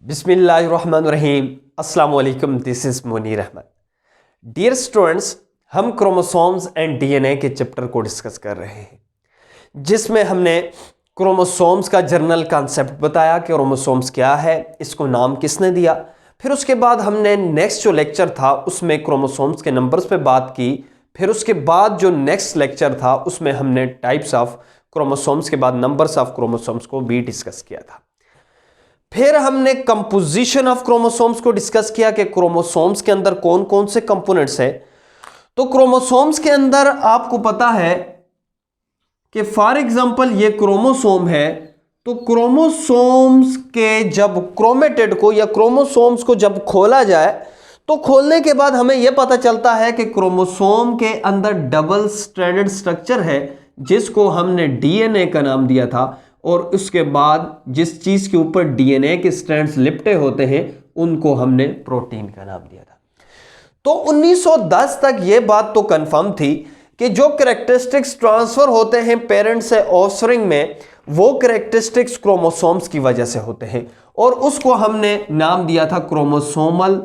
बिस्मिल्लाहिर्रहमानिर्रहीम। अस्सलाम वालेकुम। This is Munir Ahmad. Dear students, हम क्रोमोसोम्स एंड डीएनए के चैप्टर को डिस्कस कर रहे हैं, जिसमें हमने क्रोमोसोम्स का जनरल कॉन्सेप्ट बताया कि क्रोमोसोम्स क्या है, इसको नाम किसने दिया। फिर उसके बाद हमने नेक्स्ट जो लेक्चर था उसमें क्रोमोसोम्स के नंबर्स पे बात की। फिर उसके बाद जो नेक्स्ट लेक्चर था उसमें हमने टाइप्स ऑफ क्रोमोसोम्स के बाद नंबर्स ऑफ क्रोमोसोम्स को भी डिस्कस किया था। फिर हमने कंपोजिशन ऑफ क्रोमोसोम्स को डिस्कस किया कि क्रोमोसोम्स के अंदर कौन कौन से कंपोनेंट्स है। तो क्रोमोसोम्स के अंदर आपको पता है कि फॉर एग्जांपल ये क्रोमोसोम है, तो क्रोमोसोम्स के जब क्रोमेटिड को या क्रोमोसोम्स को जब खोला जाए तो खोलने के बाद हमें यह पता चलता है कि क्रोमोसोम के अंदर डबल स्ट्रैंडेड स्ट्रक्चर है, जिसको हमने डीएनए का नाम दिया था। और उसके बाद जिस चीज के ऊपर डीएनए के स्ट्रैंड्स लिपटे होते हैं उनको हमने प्रोटीन का नाम दिया था। तो 1910 तक यह बात तो कंफर्म थी कि जो कैरेक्टरिस्टिक्स ट्रांसफर होते हैं पेरेंट से ऑफस्प्रिंग में, वो कैरेक्टरिस्टिक्स क्रोमोसोम्स की वजह से होते हैं, और उसको हमने नाम दिया था क्रोमोसोमल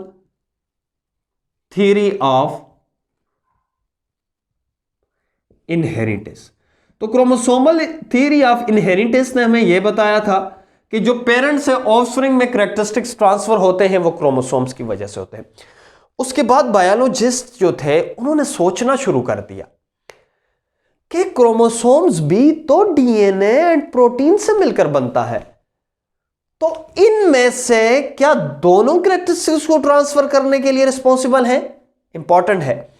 थ्योरी ऑफ इनहेरिटेंस। तो क्रोमोसोमल थ्योरी ऑफ इनहेरिटेंस ने हमें यह बताया था कि जो पेरेंट से ऑफस्प्रिंग में कैरेक्टरिस्टिक्स ट्रांसफर होते हैं वो क्रोमोसोम्स की वजह से होते हैं। उसके बाद बायोलॉजिस्ट जो थे उन्होंने सोचना शुरू कर दिया कि क्रोमोसोम्स भी तो डीएनए एंड प्रोटीन से मिलकर बनता है, तो इनमें से क्या दोनों कैरेक्टरिस्टिक्स को ट्रांसफर करने के लिए रिस्पॉन्सिबल है, इंपॉर्टेंट है,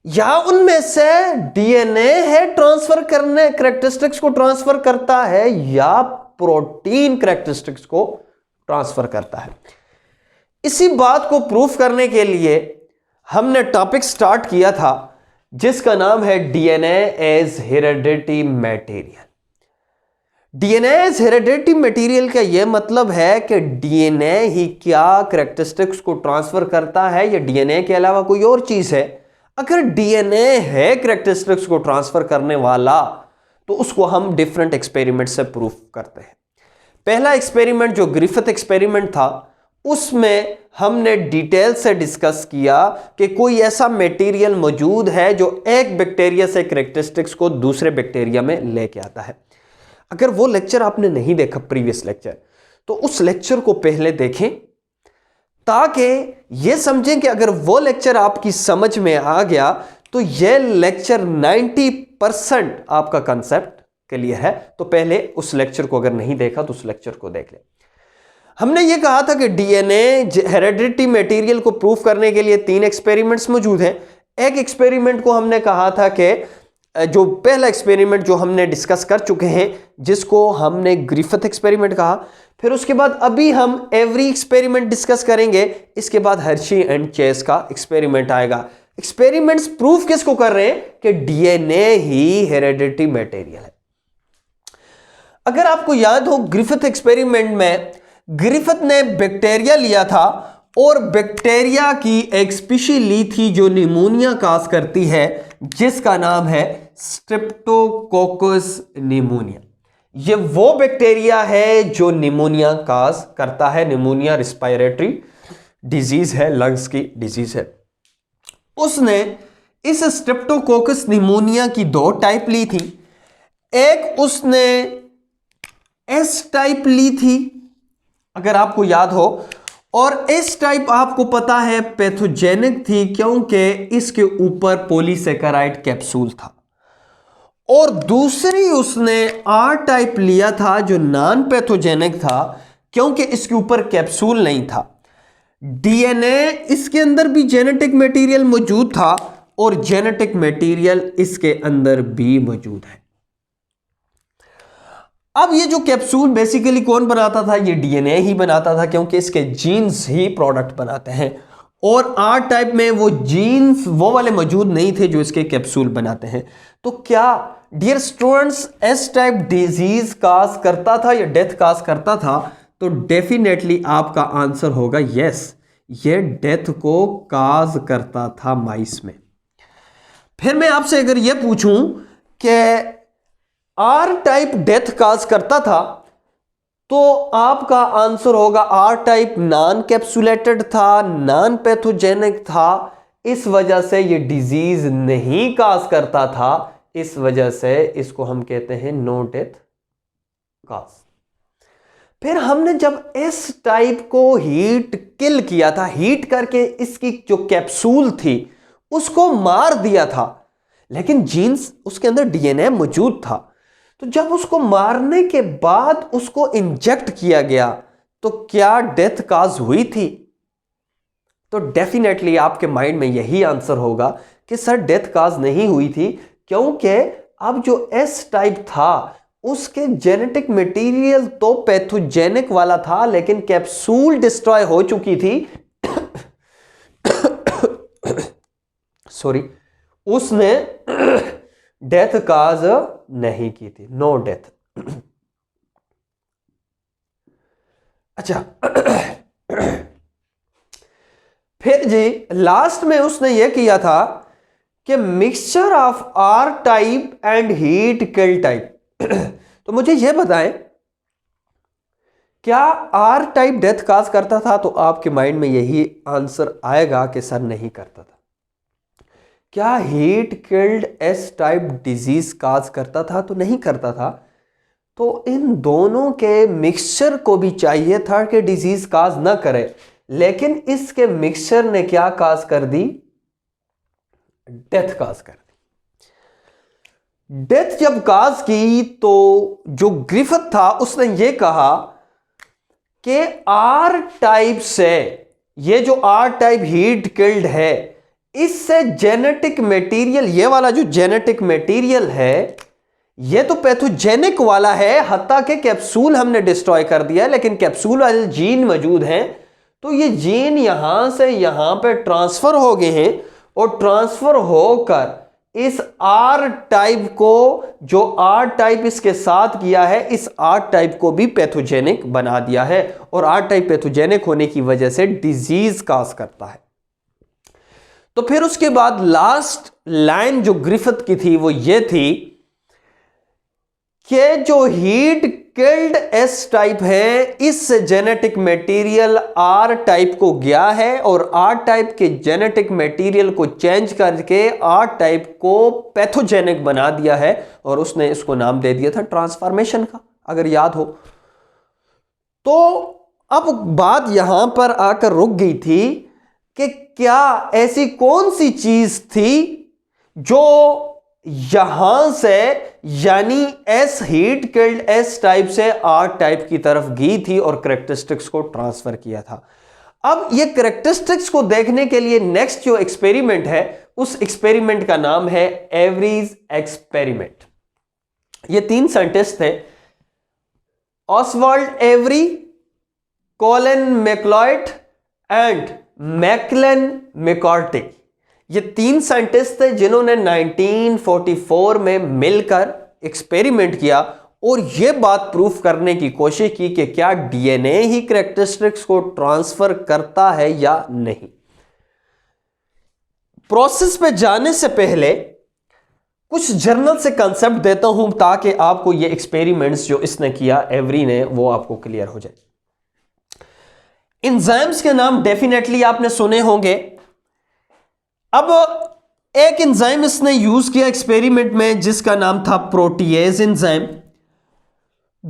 या उनमें से डीएनए है ट्रांसफर करने कैरेक्टरिस्टिक्स को ट्रांसफर करता है, या प्रोटीन कैरेक्टरिस्टिक्स को ट्रांसफर करता है। इसी बात को प्रूफ करने के लिए हमने टॉपिक स्टार्ट किया था जिसका नाम है DNA as hereditary material. DNA as hereditary material का यह मतलब है कि डीएनए ही क्या कैरेक्टरिस्टिक्स को ट्रांसफर करता है या डीएनए के अलावा कोई और चीज है। अगर डीएनए है कैरेक्टरिस्टिक्स को ट्रांसफर करने वाला तो उसको हम डिफरेंट एक्सपेरिमेंट से प्रूफ करते हैं। पहला एक्सपेरिमेंट जो ग्रिफिथ एक्सपेरिमेंट था, उसमें हमने डिटेल से डिस्कस किया कि कोई ऐसा मटेरियल मौजूद है जो एक बैक्टीरिया से कैरेक्टरिस्टिक्स को दूसरे बैक्टीरिया में लेके आता है। अगर वो लेक्चर आपने नहीं देखा प्रीवियस लेक्चर, तो उस लेक्चर को पहले देखें ताकि ये समझें कि अगर वो लेक्चर आपकी समझ में आ गया तो ये लेक्चर 90% आपका कंसेप्ट क्लियर है। तो पहले उस लेक्चर को अगर नहीं देखा तो उस लेक्चर को देख ले। हमने ये कहा था कि डीएनए हेरेडिटरी मटेरियल को प्रूफ करने के लिए 3 एक्सपेरिमेंट्स मौजूद हैं। एक एक्सपेरिमेंट को हमने कहा था कि जो पहला एक्सपेरिमेंट जो हमने डिस्कस कर चुके हैं, जिसको हमने ग्रिफिथ एक्सपेरिमेंट कहा। फिर उसके बाद अभी हम एवरी एक्सपेरिमेंट डिस्कस करेंगे। इसके बाद हर्शी एंड चेस का एक्सपेरिमेंट आएगा। एक्सपेरिमेंट्स प्रूफ किसको कर रहे हैं कि डीएनए ही हेरेडिटरी मटेरियल है। अगर आपको याद हो, ग्रिफिथ एक्सपेरिमेंट में ग्रिफिथ ने बैक्टीरिया लिया था और बैक्टीरिया की एक स्पीशी ली थी जो निमोनिया काज करती है, जिसका नाम है स्ट्रेप्टोकोकस निमोनिया। ये वो बैक्टीरिया है जो निमोनिया काज करता है। निमोनिया रिस्पायरेटरी डिजीज है, लंग्स की डिजीज है। उसने इस स्ट्रेप्टोकोकस निमोनिया की 2 टाइप ली थी। एक उसने एस टाइप ली थी, अगर आपको याद हो, और एस टाइप आपको पता है पैथोजेनिक थी क्योंकि इसके ऊपर पॉलीसेकेराइड कैप्सूल था। और दूसरी उसने आर टाइप लिया था जो नॉन पैथोजेनिक था क्योंकि इसके ऊपर कैप्सूल नहीं था। डीएनए इसके अंदर भी जेनेटिक मटेरियल मौजूद था और जेनेटिक मटेरियल इसके अंदर भी मौजूद है। अब ये जो कैप्सूल बेसिकली कौन बनाता था? ये डीएनए ही बनाता था क्योंकि इसके जीन्स ही प्रोडक्ट बनाते हैं। और आर टाइप में वो जीन्स वो वाले मौजूद नहीं थे जो इसके कैप्सूल बनाते हैं। तो क्या dear students S type disease cause करता था या डेथ काज करता था? तो डेफिनेटली आपका आंसर होगा यस, ये डेथ को काज करता था माइस में। फिर मैं आपसे अगर यह पूछूं कि आर टाइप डेथ काज करता था तो आपका आंसर होगा आर टाइप नॉन कैप्सुलेटेड था, नॉन पैथोजेनिक था, इस वजह से ये डिजीज नहीं काज करता था, इस वजह से इसको हम कहते हैं नो डेथ काज। फिर हमने जब एस टाइप को हीट किल किया था, हीट करके इसकी जो कैप्सूल थी उसको मार दिया था, लेकिन जीन्स उसके अंदर डीएनए मौजूद था। तो जब उसको मारने के बाद उसको इंजेक्ट किया गया तो क्या डेथ काज हुई थी? तो डेफिनेटली आपके माइंड में यही आंसर होगा कि सर डेथ काज नहीं हुई थी, क्योंकि अब जो एस टाइप था उसके जेनेटिक मटेरियल तो पैथोजेनिक वाला था, लेकिन कैप्सूल डिस्ट्रॉय हो चुकी थी सॉरी, उसने डेथ काज नहीं की थी, नो डेथ। अच्छा फिर जी लास्ट में उसने यह किया था कि mixture of R type and heat kill type. तो मुझे यह बताएं, क्या आर टाइप डेथ काज करता था? तो आपके माइंड में यही आंसर आएगा कि सर नहीं करता था। क्या heat killed S type disease cause करता था? तो नहीं करता था। तो इन दोनों के मिक्सचर को भी चाहिए था कि डिजीज काज ना करे, लेकिन इसके मिक्सचर ने क्या काज कर दी? डेथ काज कर दी। डेथ जब काज की तो जो ग्रिफिथ था उसने ये कहा कि आर टाइप से, ये जो आर टाइप हीट किल्ड है, इससे जेनेटिक मटेरियल, ये वाला जो जेनेटिक मटेरियल है ये तो पैथोजेनिक वाला है, हत्ता के कैप्सूल हमने डिस्ट्रॉय कर दिया है, लेकिन कैप्सूल वाले जीन मौजूद हैं। तो ये जीन यहां से यहां पे ट्रांसफर हो गए हैं और ट्रांसफर होकर इस आर टाइप को, जो आर टाइप इसके साथ किया है, इस आर टाइप को भी पैथोजेनिक बना दिया है, और आर टाइप पैथोजेनिक होने की वजह से डिजीज काज करता है। तो फिर उसके बाद लास्ट लाइन जो ग्रिफिथ की थी वो ये थी कि जो हीट किल्ड एस टाइप है, इस जेनेटिक मटेरियल आर टाइप को गया है और आर टाइप के जेनेटिक मटेरियल को चेंज करके आर टाइप को पैथोजेनिक बना दिया है, और उसने इसको नाम दे दिया था ट्रांसफॉर्मेशन का, अगर याद हो। तो अब बात यहां पर आकर रुक गई थी कि क्या ऐसी कौन सी चीज थी जो यहां से, यानी S heat killed S type से आर टाइप की तरफ गई थी और कैरेक्टरिस्टिक्स को ट्रांसफर किया था। अब ये कैरेक्टरिस्टिक्स को देखने के लिए नेक्स्ट जो एक्सपेरिमेंट है, उस एक्सपेरिमेंट का नाम है एवरीज एक्सपेरिमेंट। ये 3 साइंटिस्ट थे, Oswald Avery, Colin MacLeod and Maclyn McCarty. ये 3 साइंटिस्ट थे जिन्होंने 1944 में मिलकर एक्सपेरिमेंट किया और यह बात प्रूफ करने की कोशिश की कि क्या डीएनए ही कैरेक्टरिस्टिक्स को ट्रांसफर करता है या नहीं। प्रोसेस पे जाने से पहले कुछ जर्नल से कंसेप्ट देता हूं ताकि आपको ये एक्सपेरिमेंट्स जो इसने किया, एवरी ने, वो आपको क्लियर हो जाए। एंजाइम्स के नाम डेफिनेटली आपने सुने होंगे। अब एक एंजाइम इसने यूज किया एक्सपेरिमेंट में जिसका नाम था प्रोटीएज एंजाइम।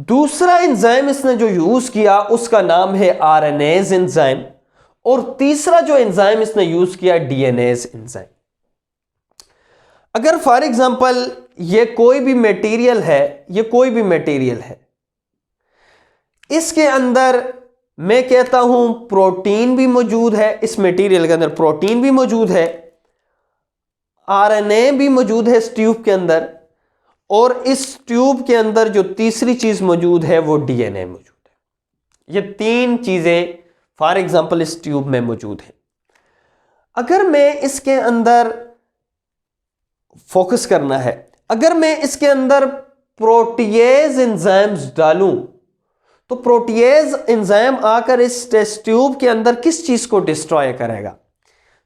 दूसरा एंजाइम इसने जो यूज किया उसका नाम है आरएनएज एंजाइम, और तीसरा जो एंजाइम इसने यूज किया डीएनएज एंजाइम। अगर फॉर एग्जांपल ये कोई भी मटेरियल है, ये कोई भी मटेरियल है, इसके अंदर मैं कहता हूं प्रोटीन भी मौजूद है, इस मटेरियल के अंदर प्रोटीन भी मौजूद है, आरएनए भी मौजूद है इस ट्यूब के अंदर, और इस ट्यूब के अंदर जो तीसरी चीज मौजूद है वो डीएनए मौजूद है। ये 3 चीजें फॉर एग्जांपल इस ट्यूब में मौजूद है। अगर मैं इसके अंदर फोकस करना है, अगर मैं इसके अंदर प्रोटीएज एंजाइम्स डालूं तो प्रोटीएज एंजाइम आकर इस टेस्ट ट्यूब के अंदर किस चीज को डिस्ट्रॉय करेगा?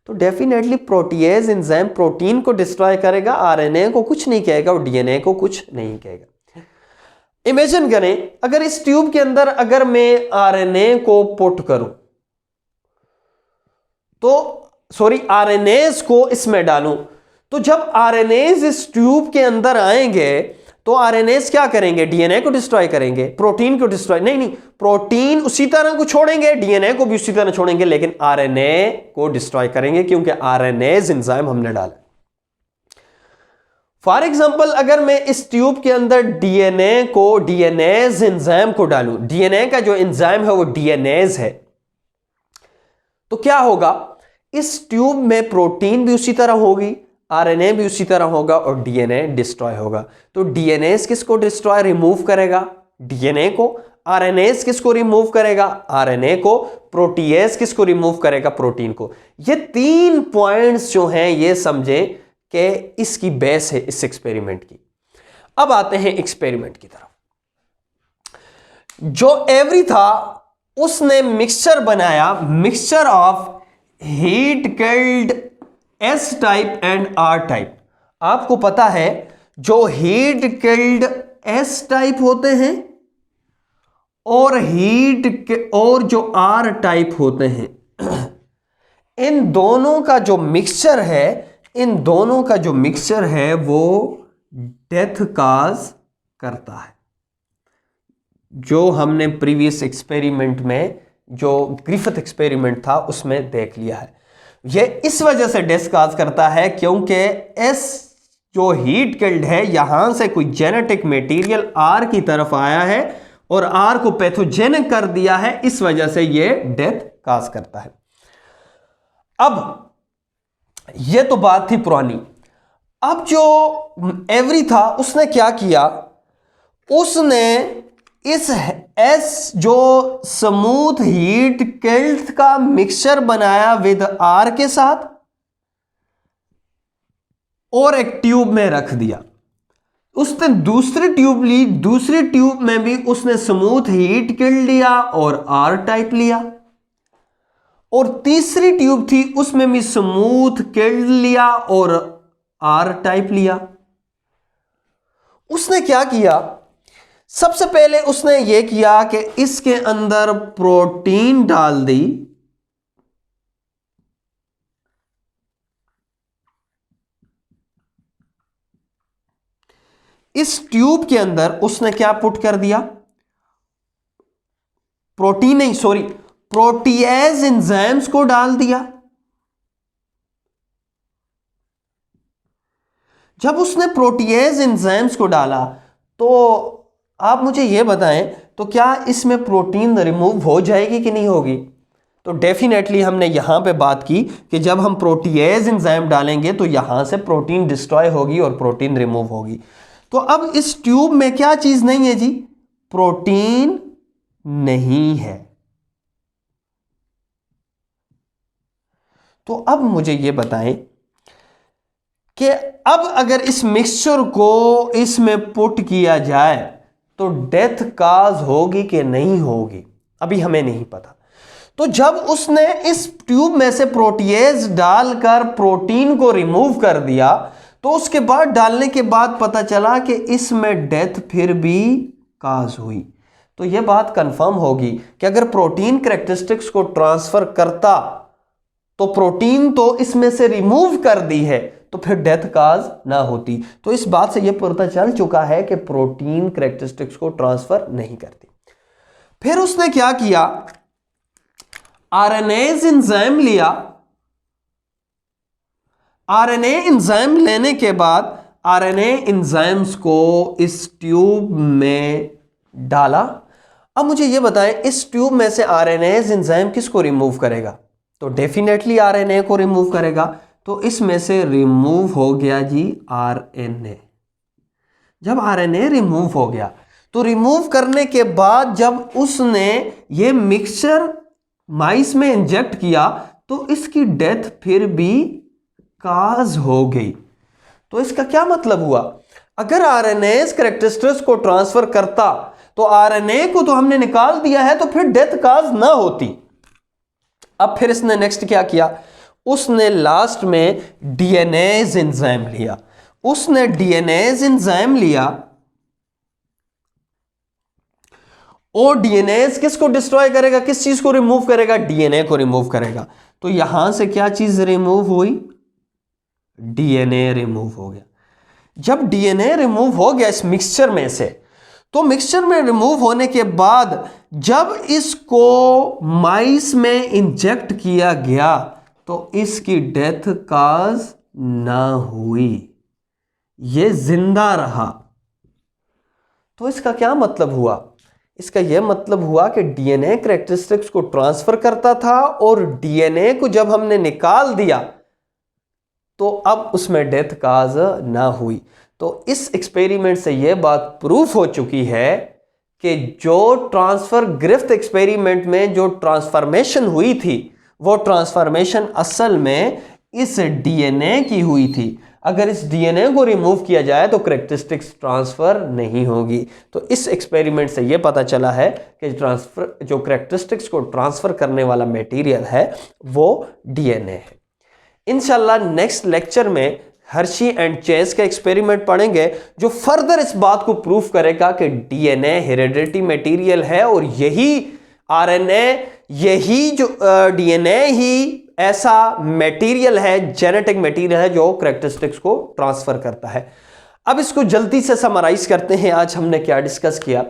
तो डेफिनेटली प्रोटीएज एंजाइम प्रोटीन को डिस्ट्रॉय करेगा, आरएनए को कुछ नहीं कहेगा और डीएनए को कुछ नहीं कहेगा। इमेजिन करें अगर इस ट्यूब के अंदर अगर मैं आरएनए को पुट करूं, तो सॉरी आरएनएस को इसमें डालूं, तो जब आरएनएस इस ट्यूब के अंदर आएंगे तो आरएनएस क्या करेंगे? डीएनए को डिस्ट्रॉय करेंगे, प्रोटीन को डिस्ट्रॉय नहीं, प्रोटीन उसी तरह को छोड़ेंगे, डीएनए को भी उसी तरह छोड़ेंगे, लेकिन आरएनए को डिस्ट्रॉय करेंगे क्योंकि आरएनएस एंजाइम हमने डाला। फॉर एग्जाम्पल अगर मैं इस ट्यूब के अंदर डीएनएस एंजाइम को डालूं, डीएनए का जो एंजाइम है वो डीएनएस है, तो क्या होगा? इस ट्यूब में प्रोटीन भी उसी तरह होगी, आरएनए भी उसी तरह होगा और डीएनए डिस्ट्रॉय होगा। तो डीएनए किसको डिस्ट्रॉय रिमूव करेगा? डीएनए को। आरएनए किसको रिमूव करेगा? आरएनए को। प्रोटीएज किसको रिमूव करेगा? प्रोटीन को। ये 3 पॉइंट्स जो हैं ये समझे कि इसकी बेस है इस एक्सपेरिमेंट की। अब आते हैं एक्सपेरिमेंट की तरफ। जो एवरी था उसने मिक्सचर बनाया, mixture of heat killed S type and R type. आपको पता है जो हीट किल्ड एस टाइप होते हैं और जो आर टाइप होते हैं, इन दोनों का जो मिक्सचर है वो डेथ काज करता है। जो हमने प्रीवियस एक्सपेरिमेंट में, जो ग्रिफिथ एक्सपेरिमेंट था उसमें देख लिया है। यह इस वजह से डेथ काज करता है क्योंकि एस जो हीट किल्ड है यहां से कोई जेनेटिक मटेरियल आर की तरफ आया है और आर को पैथोजेनिक कर दिया है, इस वजह से यह डेथ काज करता है। अब यह तो बात थी पुरानी। अब जो एवरी था उसने क्या किया? उसने इस एस जो स्मूथ हीट किल्ड का मिक्सचर बनाया विद आर के साथ और एक ट्यूब में रख दिया। उसने दूसरी ट्यूब ली, दूसरी ट्यूब में भी उसने स्मूथ हीट किल्ड लिया और आर टाइप लिया, और तीसरी ट्यूब थी उसमें भी स्मूथ किल्ड लिया और आर टाइप लिया। उसने क्या किया? सबसे पहले उसने यह किया कि इसके अंदर प्रोटीन डाल दी, इस ट्यूब के अंदर उसने क्या पुट कर दिया? प्रोटीन नहीं, सॉरी, प्रोटीएज एंजाइम्स को डाल दिया। जब उसने प्रोटीएज एंजाइम्स को डाला तो आप मुझे यह बताएं, तो क्या इसमें प्रोटीन रिमूव हो जाएगी कि नहीं होगी? तो डेफिनेटली हमने यहां पे बात की कि जब हम प्रोटीएज एंजाइम डालेंगे तो यहां से प्रोटीन डिस्ट्रॉय होगी और प्रोटीन रिमूव होगी। तो अब इस ट्यूब में क्या चीज नहीं है जी? प्रोटीन नहीं है। तो अब मुझे यह बताएं कि अब अगर इस मिक्सचर को इसमें पुट किया जाए तो डेथ काज होगी कि नहीं होगी? अभी हमें नहीं पता। तो जब उसने इस ट्यूब में से प्रोटीएज डालकर प्रोटीन को रिमूव कर दिया तो उसके बाद डालने के बाद पता चला कि इसमें डेथ फिर भी काज हुई। तो यह बात कंफर्म होगी कि अगर प्रोटीन कैरेक्टरिस्टिक्स को ट्रांसफर करता तो प्रोटीन तो इसमें से रिमूव कर दी है, तो फिर डेथ काज ना होती। तो इस बात से यह पता चल चुका है कि प्रोटीन कैरेक्टरिस्टिक्स को ट्रांसफर नहीं करती। फिर उसने क्या किया? आरएनएज एंजाइम लिया। आरएनए एंजाइम लेने के बाद आरएनए एंजाइम्स को इस ट्यूब में डाला। अब मुझे यह बताएं, इस ट्यूब में से आरएनएज एंजाइम किसको रिमूव करेगा? तो डेफिनेटली आरएनए को रिमूव करेगा। तो इसमें से रिमूव हो गया जी आरएनए। जब आरएनए रिमूव हो गया तो रिमूव करने के बाद जब उसने ये मिक्सचर माइस में इंजेक्ट किया तो इसकी डेथ फिर भी काज हो गई। तो इसका क्या मतलब हुआ? अगर आरएनए कैरेक्टरिस्टिक्स को ट्रांसफर करता तो आरएनए को तो हमने निकाल दिया है, तो फिर डेथ काज ना होती। अब फिर इसने नेक्स्ट क्या किया? उसने लास्ट में डीएनएज एंजाइम लिया। उसने डीएनएज एंजाइम लिया और डीएनए किसको डिस्ट्रॉय करेगा, किस चीज को रिमूव करेगा, डीएनए को रिमूव करेगा। तो यहां से क्या चीज रिमूव हुई, डीएनए रिमूव हो गया। जब डीएनए रिमूव हो गया इस मिक्सचर में से, तो मिक्सचर में रिमूव होने के बाद जब इसको माइस में इंजेक्ट किया गया तो इसकी डेथ काज ना हुई, ये जिंदा रहा। तो इसका क्या मतलब हुआ, इसका यह मतलब हुआ कि डीएनए कैरेक्टरिस्टिक्स को ट्रांसफर करता था और डीएनए को जब हमने निकाल दिया तो अब उसमें डेथ काज ना हुई। तो इस एक्सपेरिमेंट से यह बात प्रूफ हो चुकी है कि जो ट्रांसफर ग्रिफ्थ एक्सपेरिमेंट में जो ट्रांसफॉर्मेशन हुई थी वो ट्रांसफॉर्मेशन असल में इस डीएनए की हुई थी। अगर इस डीएनए को रिमूव किया जाए तो कैरेक्टरिस्टिक्स ट्रांसफर नहीं होगी। तो इस एक्सपेरिमेंट से यह पता चला है कि ट्रांसफर जो कैरेक्टरिस्टिक्स को ट्रांसफर करने वाला मटेरियल है वो डीएनए है। इंशाल्लाह नेक्स्ट लेक्चर में हर्शी एंड चेस का एक्सपेरिमेंट पढ़ेंगे जो फर्दर इस बात को प्रूफ करेगा कि डीएनए हेरिडिटी मटेरियल है और यही आरएनए, यही जो डीएनए ही ऐसा मटेरियल है, जेनेटिक मटेरियल है जो कैरेक्टरिस्टिक्स को ट्रांसफर करता है। अब इसको जल्दी से समराइज करते हैं, आज हमने क्या डिस्कस किया।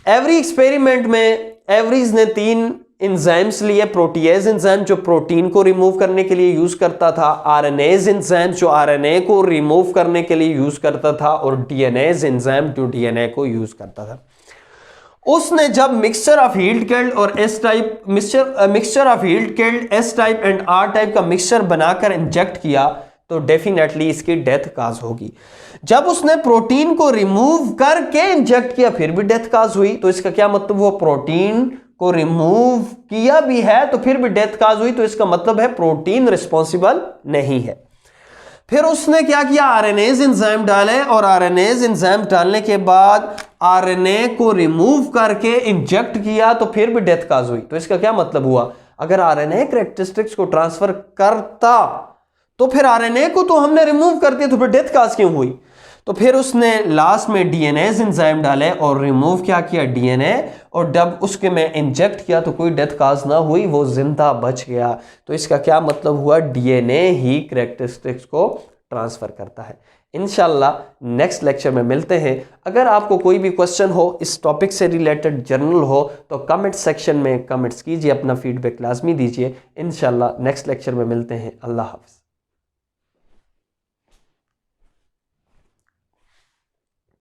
एवरी एक्सपेरिमेंट में एवरीज ने 3 एंजाइम्स लिए, प्रोटीएज एंजाइम जो प्रोटीन को रिमूव करने के लिए यूज करता था, आरएनएज एंजाइम जो आरएनए को रिमूव करने के लिए यूज करता था, और डीएनएज एंजाइम जो डीएनए को यूज करता था। उसने जब मिक्सचर ऑफ हील्ड किल्ड और S type mixture of heat killed S type and R type का मिक्सचर बनाकर इंजेक्ट किया तो डेफिनेटली इसकी डेथ काज होगी। जब उसने प्रोटीन को रिमूव करके इंजेक्ट किया फिर भी डेथ काज हुई। तो इसका क्या मतलब, वो प्रोटीन को रिमूव किया भी है तो फिर भी डेथ काज हुई, तो इसका मतलब है प्रोटीन रिस्पॉन्सिबल नहीं है। फिर उसने क्या किया, आरएनएज एंजाइम डाले और आरएनएज एंजाइम डालने के बाद आरएनए को रिमूव करके इंजेक्ट किया तो फिर भी डेथ काज हुई। तो इसका क्या मतलब हुआ, अगर आरएनए कैरेक्टरिस्टिक्स को ट्रांसफर करता तो फिर आरएनए को तो हमने रिमूव कर दिया तो फिर डेथ काज क्यों हुई। तो फिर उसने लास्ट में डीएनएज एंजाइम डाले और रिमूव क्या किया डीएनए, और जब उसके में इंजेक्ट किया तो कोई डेथ काज ना हुई, वो जिंदा बच गया। तो इसका क्या मतलब हुआ, डीएनए ही कैरेक्टरिस्टिक्स को ट्रांसफर करता है। इंशाल्लाह नेक्स्ट लेक्चर में मिलते हैं। अगर आपको कोई भी क्वेश्चन हो इस टॉपिक से रिलेटेड, जर्नल हो, तो कमेंट सेक्शन में कमेंट्स कीजिए, अपना फीडबैक लाजमी दीजिए। इंशाल्लाह नेक्स्ट लेक्चर में मिलते हैं। अल्लाह हाफ़िज़।